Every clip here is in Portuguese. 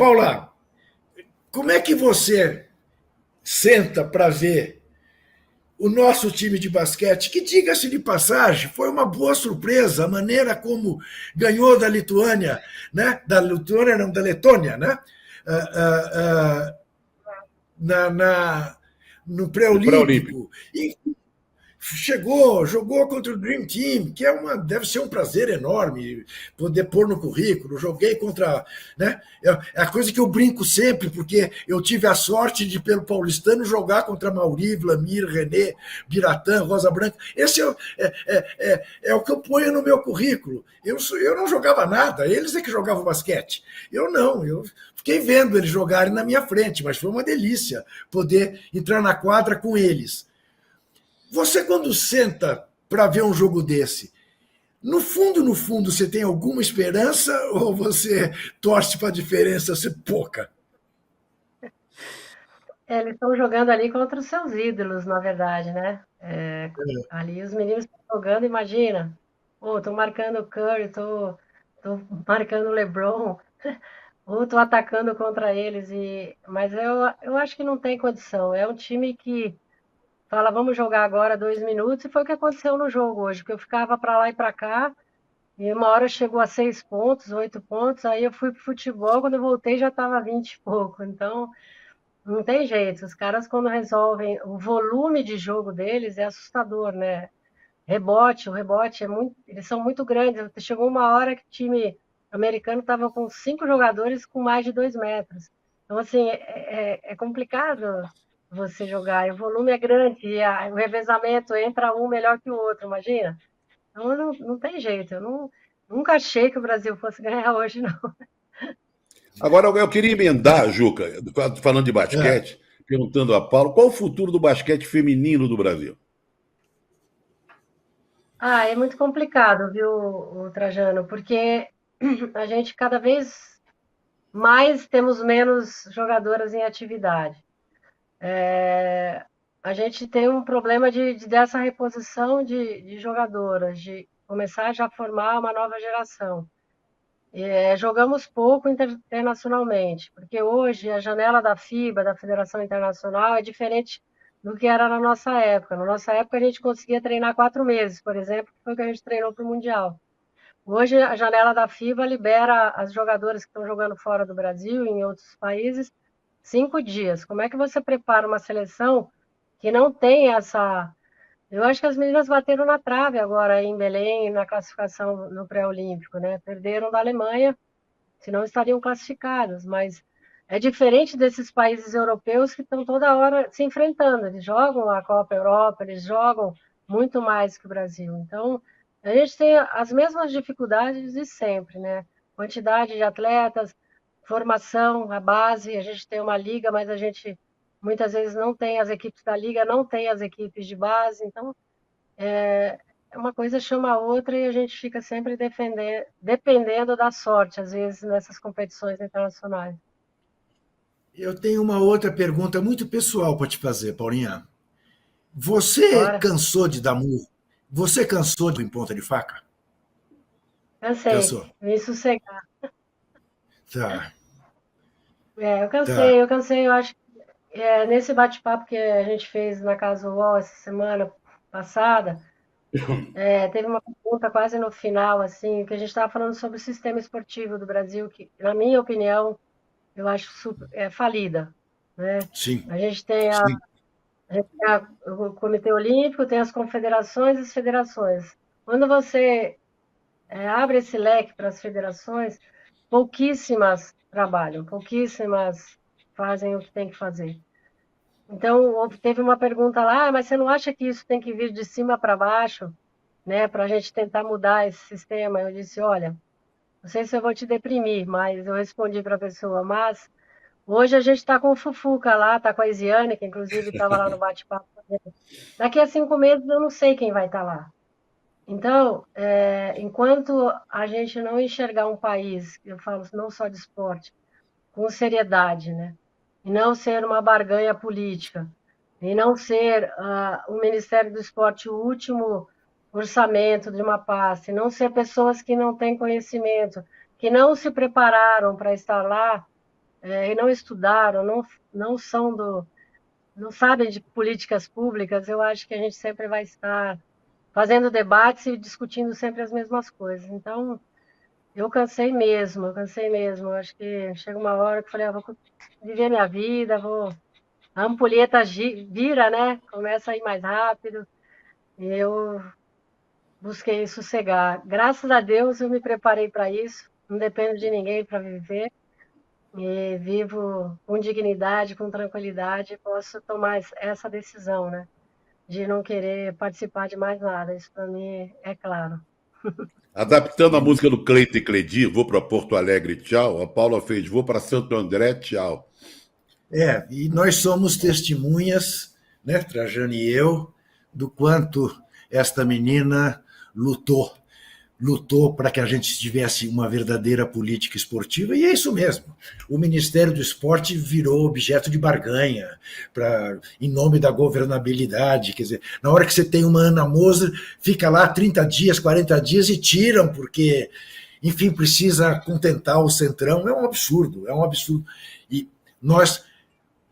Paula, como é que você senta para ver o nosso time de basquete, que, diga-se de passagem, foi uma boa surpresa, a maneira como ganhou da Lituânia, né? Da Lituânia, não, da Letônia, né? Ah, ah, ah, na, na, no No pré-olímpico. pré-olímpico. E chegou, jogou contra o Dream Team, que deve ser um prazer enorme poder pôr no currículo. Joguei contra. Né, é a coisa que eu brinco sempre, porque eu tive a sorte de, pelo paulistano, jogar contra Mauri, Vlamir, René, Biratã, Rosa Branca. Esse é o que eu ponho no meu currículo. Eu não jogava nada, eles é que jogavam basquete. Eu não, eu fiquei vendo eles jogarem na minha frente, mas foi uma delícia poder entrar na quadra com eles. Você, quando senta para ver um jogo desse, no fundo, você tem alguma esperança ou você torce para a diferença ser pouca? Eles estão jogando ali contra os seus ídolos, na verdade, né? Ali os meninos estão jogando, imagina. Tô marcando o Curry, tô marcando o LeBron, ou tô atacando contra eles. Mas eu acho que não tem condição. É um time que fala, vamos jogar agora 2 minutos, e foi o que aconteceu no jogo hoje, porque eu ficava para lá e para cá, e uma hora chegou a 6 pontos, 8 pontos, aí eu fui pro futebol, quando eu voltei já estava 20 e pouco. Então, não tem jeito. Os caras, quando resolvem, o volume de jogo deles é assustador, né? O rebote é muito. Eles são muito grandes. Chegou uma hora que o time americano estava com 5 jogadores com mais de 2 metros. Então, assim, é complicado você jogar. E o volume é grande, e o revezamento entra um melhor que o outro, imagina. Então, não tem jeito. Nunca achei que o Brasil fosse ganhar hoje, não. Agora, eu queria emendar, Juca, falando de É. basquete, perguntando a Paulo, qual o futuro do basquete feminino do Brasil? É muito complicado, viu, o Trajano? Porque a gente cada vez mais temos menos jogadoras em atividade. A gente tem um problema dessa reposição de jogadoras, de começar já a formar uma nova geração. Jogamos pouco internacionalmente, porque hoje a janela da FIBA, da Federação Internacional, é diferente do que era na nossa época. Na nossa época, a gente conseguia treinar 4 meses, por exemplo, que foi o que a gente treinou para o Mundial. Hoje, a janela da FIBA libera as jogadoras que estão jogando fora do Brasil e em outros países 5 dias. Como é que você prepara uma seleção que não tem essa. Eu acho que as meninas bateram na trave agora em Belém, na classificação no pré-olímpico, né? Perderam da Alemanha, senão estariam classificadas. Mas é diferente desses países europeus que estão toda hora se enfrentando. Eles jogam a Copa Europa, eles jogam muito mais que o Brasil. Então, a gente tem as mesmas dificuldades de sempre, né? Quantidade de atletas, formação, a base. A gente tem uma liga, mas a gente muitas vezes não tem as equipes da liga, não tem as equipes de base. Então, uma coisa chama a outra e a gente fica sempre dependendo da sorte, às vezes, nessas competições internacionais. Eu tenho uma outra pergunta muito pessoal para te fazer, Paulinha. Você Bora? cansou de dar murro? Você cansou de ir em ponta de faca? Cansei, Cansou. me sossegar. Tá, Eu tá. cansei, eu acho que nesse bate-papo que a gente fez na Casa UOL essa semana passada, teve uma pergunta quase no final, assim, que a gente estava falando sobre o sistema esportivo do Brasil, que, na minha opinião, eu acho super, falida, né? Sim, A gente tem sim. o Comitê Olímpico, tem as confederações e as federações. Quando você abre esse leque para as federações, pouquíssimas trabalham, pouquíssimas fazem o que tem que fazer. Então, teve uma pergunta lá, mas você não acha que isso tem que vir de cima para baixo, né, para a gente tentar mudar esse sistema? Eu disse, olha, não sei se eu vou te deprimir, mas eu respondi para a pessoa, mas hoje a gente está com o Fufuca lá, está com a Isiane, que inclusive estava lá no bate-papo. Daqui a 5 meses eu não sei quem vai estar lá. Então, enquanto a gente não enxergar um país, eu falo não só de esporte, com seriedade, né? E não ser uma barganha política, e não ser o Ministério do Esporte o último orçamento de uma pasta, e não ser pessoas que não têm conhecimento, que não se prepararam para estar lá, e não estudaram, não são não sabem de políticas públicas, eu acho que a gente sempre vai estar fazendo debates e discutindo sempre as mesmas coisas. Então, eu cansei mesmo, eu cansei mesmo. Eu acho que chega uma hora que eu falei, vou viver minha vida, vou. A ampulheta vira, né? Começa a ir mais rápido. E eu busquei sossegar. Graças a Deus eu me preparei para isso. Não dependo de ninguém para viver. E vivo com dignidade, com tranquilidade, posso tomar essa decisão, né? De não querer participar de mais nada. Isso para mim é claro. Adaptando a música do Cleiton e Cledi, vou para Porto Alegre, tchau. A Paula fez, vou para Santo André, tchau. E nós somos testemunhas, né, Trajano e eu, do quanto esta menina lutou para que a gente tivesse uma verdadeira política esportiva, e é isso mesmo. O Ministério do Esporte virou objeto de barganha, em nome da governabilidade. Quer dizer, na hora que você tem uma Ana Moser, fica lá 30 dias, 40 dias e tiram, porque, enfim, precisa contentar o Centrão. É um absurdo, é um absurdo. E nós,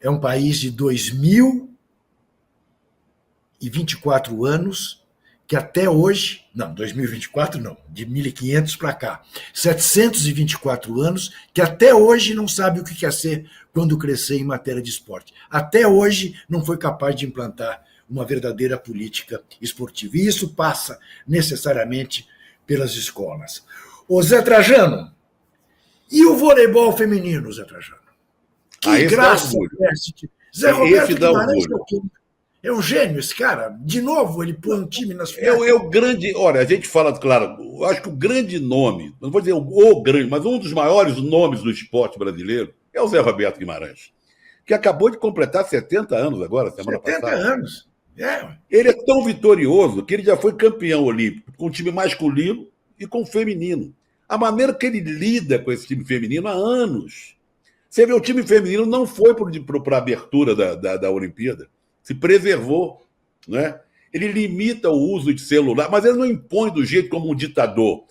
é um país de 2024 anos, que até hoje, não, 2024 não, de 1500 para cá, 724 anos, que até hoje não sabe o que quer ser quando crescer em matéria de esporte. Até hoje não foi capaz de implantar uma verdadeira política esportiva. E isso passa necessariamente pelas escolas. Ô Zé Trajano, e o voleibol feminino, Zé Trajano? Que graça! Zé Roberto Guimarães é um gênio, esse cara. De novo, ele põe um time nas finais. É o grande. Olha, a gente fala, claro, eu acho que o grande nome, não vou dizer o grande, mas um dos maiores nomes do esporte brasileiro é o Zé Roberto Guimarães, que acabou de completar 70 anos agora, semana 70 passada. 70 anos. Ele é tão vitorioso que ele já foi campeão olímpico com o time masculino e com o feminino. A maneira que ele lida com esse time feminino há anos. Você vê, o time feminino não foi para a abertura da Olimpíada. Se preservou, né? Ele limita o uso de celular, mas ele não impõe do jeito como um ditador.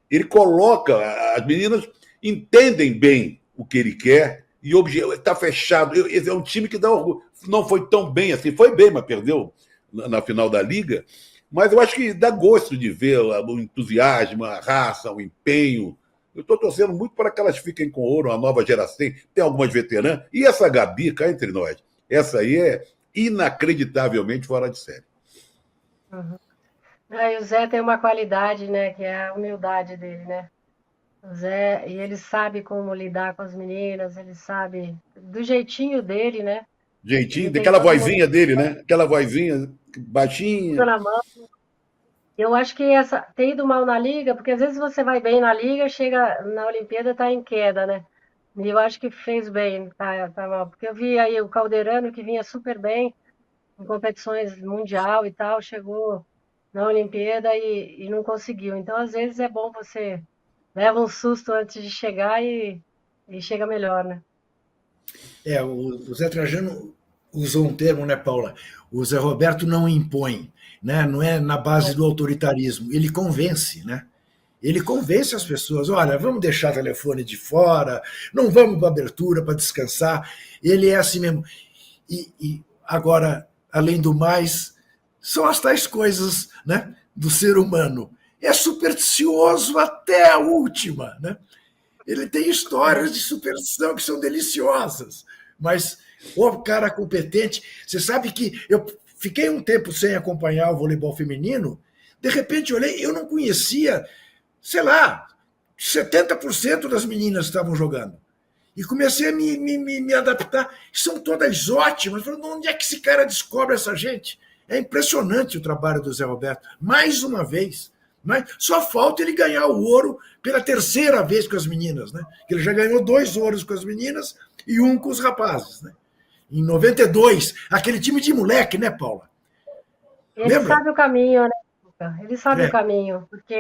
Ele coloca, as meninas entendem bem o que ele quer e está fechado. Esse é um time que dá orgulho. Não foi tão bem assim, foi bem, mas perdeu na final da Liga. Mas eu acho que dá gosto de ver o entusiasmo, a raça, o empenho. Eu estou torcendo muito para que elas fiquem com ouro, a nova geração. Tem algumas veteranas. E essa Gabi, cá entre nós, essa aí é inacreditavelmente fora de série. Uhum. E o Zé tem uma qualidade, né, que é a humildade dele, né? O Zé, e ele sabe como lidar com as meninas, ele sabe do jeitinho dele, né? Jeitinho, daquela vozinha dele, né? Aquela vozinha baixinha. Na mão. Eu acho que tem ido mal na liga, porque às vezes você vai bem na liga, chega na Olimpíada tá em queda, né? E eu acho que fez bem, tá mal. Porque eu vi aí o Calderano, que vinha super bem em competições mundial e tal, chegou na Olimpíada e não conseguiu. Então, às vezes, é bom você leva um susto antes de chegar e chega melhor, né? O Zé Trajano usou um termo, né, Paula? O Zé Roberto não impõe, né? Não é na base do autoritarismo, ele convence, né? Ele convence as pessoas, olha, vamos deixar o telefone de fora, não vamos para abertura para descansar. Ele é assim mesmo. E agora, além do mais, são as tais coisas, né, do ser humano. É supersticioso até a última, né? Ele tem histórias de superstição que são deliciosas, mas o cara competente. Você sabe que eu fiquei um tempo sem acompanhar o voleibol feminino, de repente olhei, eu não conhecia, sei lá, 70% das meninas estavam jogando. E comecei a me adaptar. São todas ótimas. Falei, onde é que esse cara descobre essa gente? É impressionante o trabalho do Zé Roberto. Mais uma vez. Mas só falta ele ganhar o ouro pela terceira vez com as meninas, né? Ele já ganhou 2 ouros com as meninas e 1 com os rapazes, né? Em 92, aquele time de moleque, né, Paula? Ele Lembra? sabe o caminho, né? Ele sabe o caminho, porque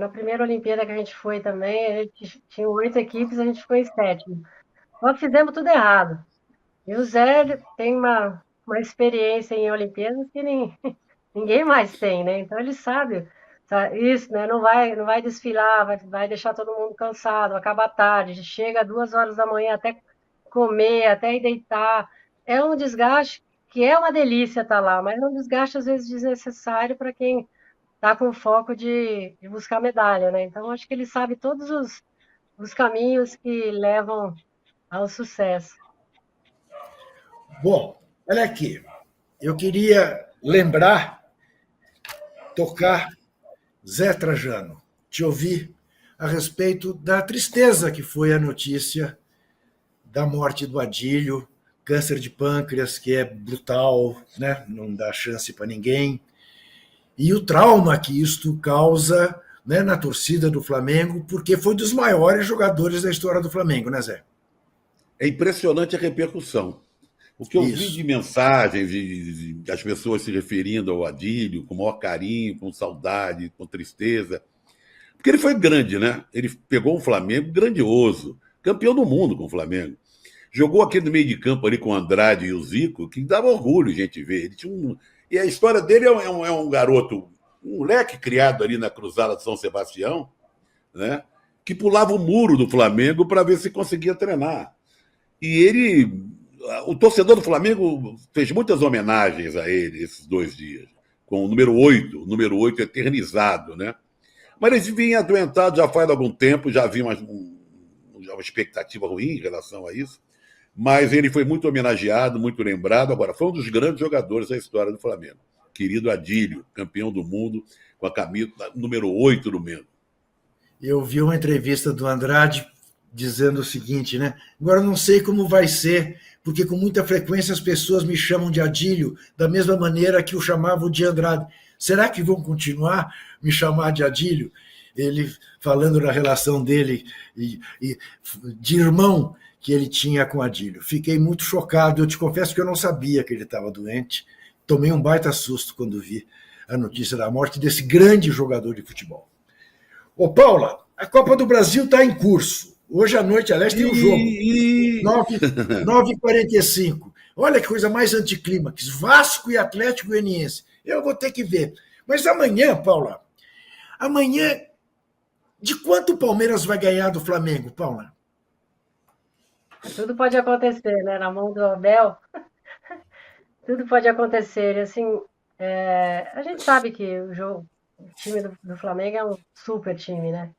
na primeira Olimpíada que a gente foi também, a gente tinha 8 equipes, a gente ficou em 7º. Nós fizemos tudo errado. E o Zé tem uma experiência em Olimpíadas que ninguém mais tem, né? Então ele sabe Isso, né? Não vai desfilar, vai deixar todo mundo cansado, acaba tarde, chega 2 horas da manhã até comer, até ir deitar. É um desgaste que é uma delícia estar lá, mas é um desgaste às vezes desnecessário para quem está com foco de buscar medalha, né? Então, acho que ele sabe todos os caminhos que levam ao sucesso. Bom, olha aqui. Eu queria lembrar, tocar Zé Trajano, te ouvir a respeito da tristeza que foi a notícia da morte do Adílio, câncer de pâncreas, que é brutal, né? Não dá chance para ninguém, e o trauma que isto causa, né, na torcida do Flamengo, porque foi dos maiores jogadores da história do Flamengo, né, Zé? É impressionante a repercussão. O que eu vi de Isso. mensagens de as pessoas se referindo ao Adílio com maior carinho, com saudade, com tristeza. Porque ele foi grande, né? Ele pegou um Flamengo grandioso, campeão do mundo com o Flamengo. Jogou aqui no meio de campo ali com o Andrade e o Zico, que dava orgulho a gente ver. Ele tinha E a história dele é um garoto, um moleque criado ali na Cruzada de São Sebastião, né? Que pulava o muro do Flamengo para ver se conseguia treinar. E o torcedor do Flamengo fez muitas homenagens a ele esses 2 dias, com o número 8 eternizado, né? Mas ele vinha adoentado já faz algum tempo, já havia uma expectativa ruim em relação a isso, mas ele foi muito homenageado, muito lembrado. Agora, foi um dos grandes jogadores da história do Flamengo. Querido Adílio, campeão do mundo, com a camisa número 8 do mundo. Eu vi uma entrevista do Andrade dizendo o seguinte, né? Agora eu não sei como vai ser, porque com muita frequência as pessoas me chamam de Adílio, da mesma maneira que o chamavam de Andrade. Será que vão continuar me chamar de Adílio? Ele falando da relação dele e de irmão que ele tinha com Adílio. Fiquei muito chocado. Eu te confesso que eu não sabia que ele estava doente. Tomei um baita susto quando vi a notícia da morte desse grande jogador de futebol. Ô, Paula, a Copa do Brasil está em curso. Hoje à noite, aliás, tem um jogo. 9h45. Olha que coisa mais anticlímax. Vasco e Atlético Goianiense. Eu vou ter que ver. Mas amanhã, Paula, de quanto o Palmeiras vai ganhar do Flamengo, Paula? Tudo pode acontecer, né? Na mão do Abel, tudo pode acontecer. E, assim, a gente sabe que o time do Flamengo é um super time, né?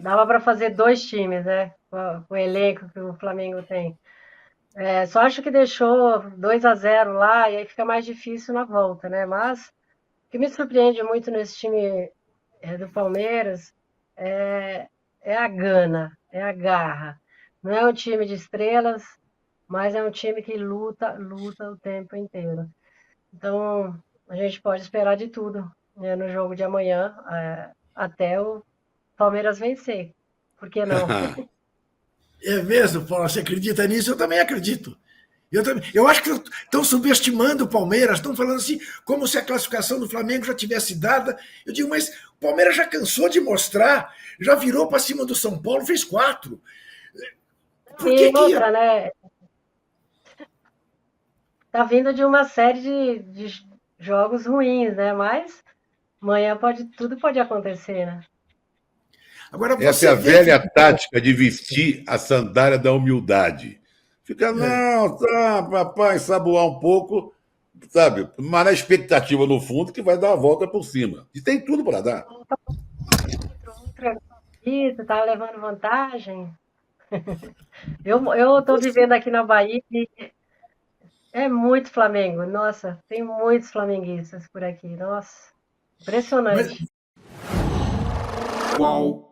Dava para fazer 2 times, né? Com o elenco que o Flamengo tem. Só acho que deixou 2-0 lá e aí fica mais difícil na volta, né? Mas o que me surpreende muito nesse time do Palmeiras é a gana, é a garra. Não é um time de estrelas, mas é um time que luta o tempo inteiro. Então, a gente pode esperar de tudo, né, no jogo de amanhã, até o Palmeiras vencer. Por que não? É mesmo, Paula? Você acredita nisso? Eu também acredito. Eu acho que estão subestimando o Palmeiras, estão falando assim, como se a classificação do Flamengo já tivesse dada. Eu digo, mas o Palmeiras já cansou de mostrar, já virou para cima do São Paulo, fez 4. Por que E outra, né? Tá vindo de uma série de jogos ruins, né? Mas amanhã tudo pode acontecer, né? Agora Essa é você a vê que velha tática de vestir a sandália da humildade. Fica, não, tá, papai, saboar um pouco, sabe? Mas na expectativa, no fundo, que vai dar a volta por cima. E tem tudo para dar. Isso, tá levando vantagem. Eu tô vivendo aqui na Bahia e é muito Flamengo. Nossa, tem muitos flamenguistas por aqui. Nossa, mas impressionante. Qual